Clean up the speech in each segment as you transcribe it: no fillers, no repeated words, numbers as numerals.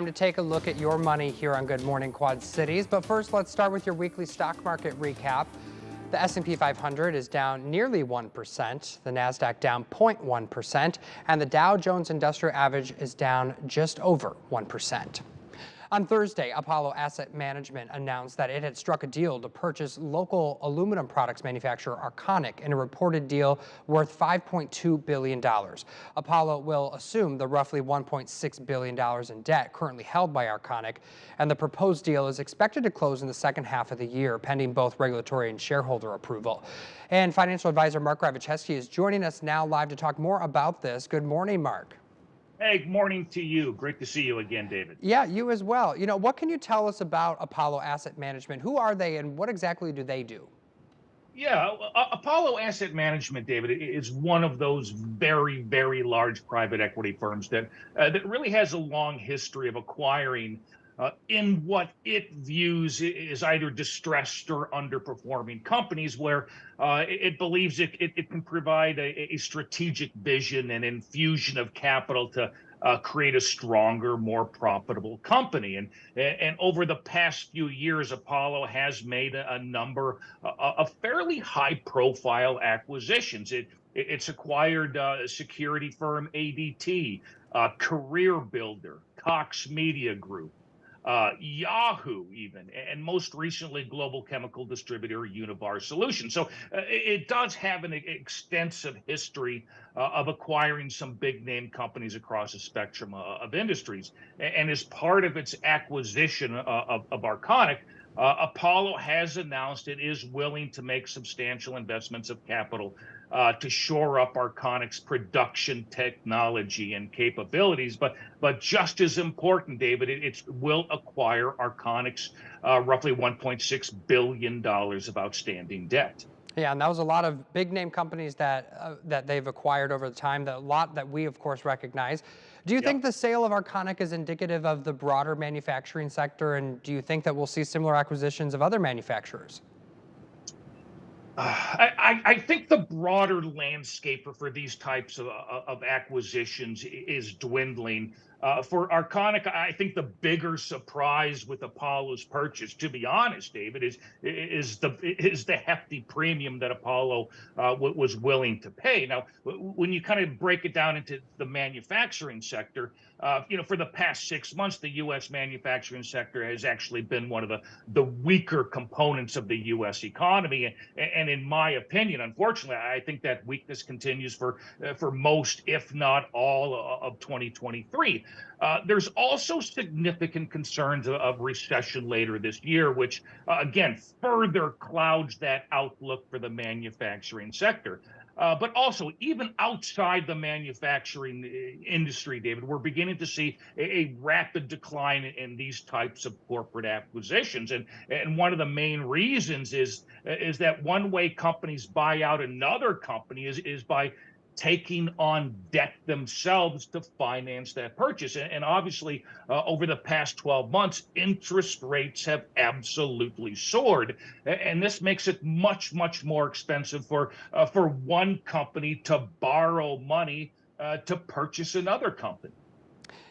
Time to take a look at your money here on Good Morning Quad Cities. But first, let's start with your weekly stock market recap. The S&P 500 is down nearly 1%, the Nasdaq down 0.1%, and the Dow Jones Industrial Average is down just over 1%. On Thursday, Apollo Asset Management announced that it had struck a deal to purchase local aluminum products manufacturer Arconic in a reported deal worth $5.2 billion. Apollo will assume the roughly $1.6 billion in debt currently held by Arconic, and the proposed deal is expected to close in the second half of the year, pending both regulatory and shareholder approval. And financial advisor Mark Ravicheski is joining us now live to talk more about this. Good morning, Mark. Hey, good morning to you. Great to see you again, David. Yeah, you as well. What can you tell us about Apollo Asset Management? Who are they and what exactly do they do? Yeah, Apollo Asset Management, David, is one of those very, very large private equity firms that really has a long history of acquiring in what it views is either distressed or underperforming companies where it believes it can provide a strategic vision and infusion of capital to create a stronger, more profitable company. And over the past few years, Apollo has made a number of fairly high-profile acquisitions. It's acquired security firm ADT, Career Builder, Cox Media Group, Yahoo even, and most recently global chemical distributor Univar Solutions. So it does have an extensive history of acquiring some big name companies across a spectrum of industries. And as part of its acquisition of Arconic, Apollo has announced it is willing to make substantial investments of capital to shore up Arconic's production technology and capabilities. But just as important, David, it will acquire Arconic's roughly $1.6 billion of outstanding debt. Yeah, and that was a lot of big name companies that they've acquired over the time, a lot that we, of course, recognize. Do you think the sale of Arconic is indicative of the broader manufacturing sector, and do you think that we'll see similar acquisitions of other manufacturers? I think the broader landscape for these types of acquisitions is dwindling. For Arconic, I think the bigger surprise with Apollo's purchase, to be honest, David, is the hefty premium that Apollo was willing to pay. Now, when you kind of break it down into the manufacturing sector, for the past 6 months, the U.S. manufacturing sector has actually been one of the weaker components of the U.S. economy. And in my opinion, unfortunately, I think that weakness continues for most, if not all, of 2023. There's also significant concerns of recession later this year, which, again, further clouds that outlook for the manufacturing sector. But also, even outside the manufacturing industry, David, we're beginning to see a rapid decline in these types of corporate acquisitions. And one of the main reasons is that one way companies buy out another company is by taking on debt themselves to finance that purchase. And obviously, over the past 12 months, interest rates have absolutely soared. And this makes it much, much more expensive for one company to borrow money to purchase another company.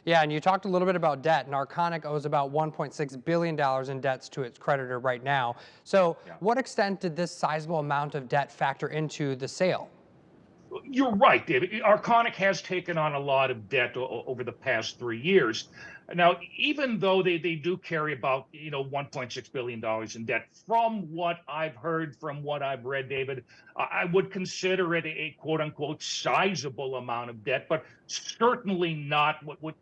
Yeah, and you talked a little bit about debt, and Arconic owes about $1.6 billion in debts to its creditor right now. So what extent did this sizable amount of debt factor into the sale? You're right, David. Arconic has taken on a lot of debt over the past 3 years. Now, even though they do carry about $1.6 billion in debt, from what I've heard, from what I've read, David, I would consider it a quote unquote sizable amount of debt, but certainly not what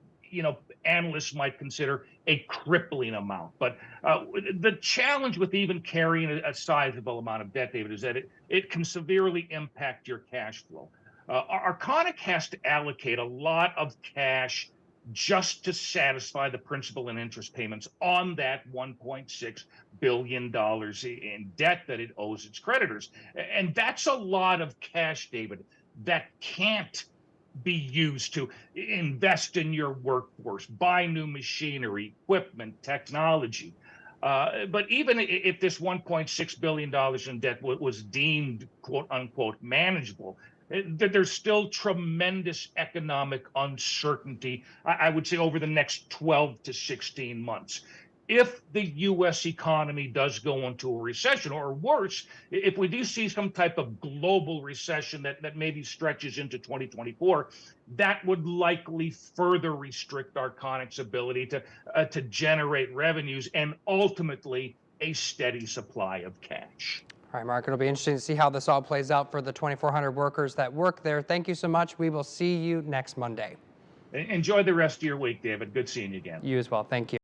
analysts might consider a crippling amount. But the challenge with even carrying a sizable amount of debt, David, is that it can severely impact your cash flow. Arconic has to allocate a lot of cash just to satisfy the principal and interest payments on that $1.6 billion in debt that it owes its creditors. And that's a lot of cash, David, that can't be used to invest in your workforce, buy new machinery, equipment, technology. But even if this $1.6 billion in debt was deemed, quote unquote, manageable, that there's still tremendous economic uncertainty, I would say, over the next 12 to 16 months. If the US economy does go into a recession, or worse, if we do see some type of global recession that maybe stretches into 2024, that would likely further restrict Arconic's ability to generate revenues and ultimately a steady supply of cash. All right, Mark, it'll be interesting to see how this all plays out for the 2,400 workers that work there. Thank you so much. We will see you next Monday. Enjoy the rest of your week, David. Good seeing you again. You as well. Thank you.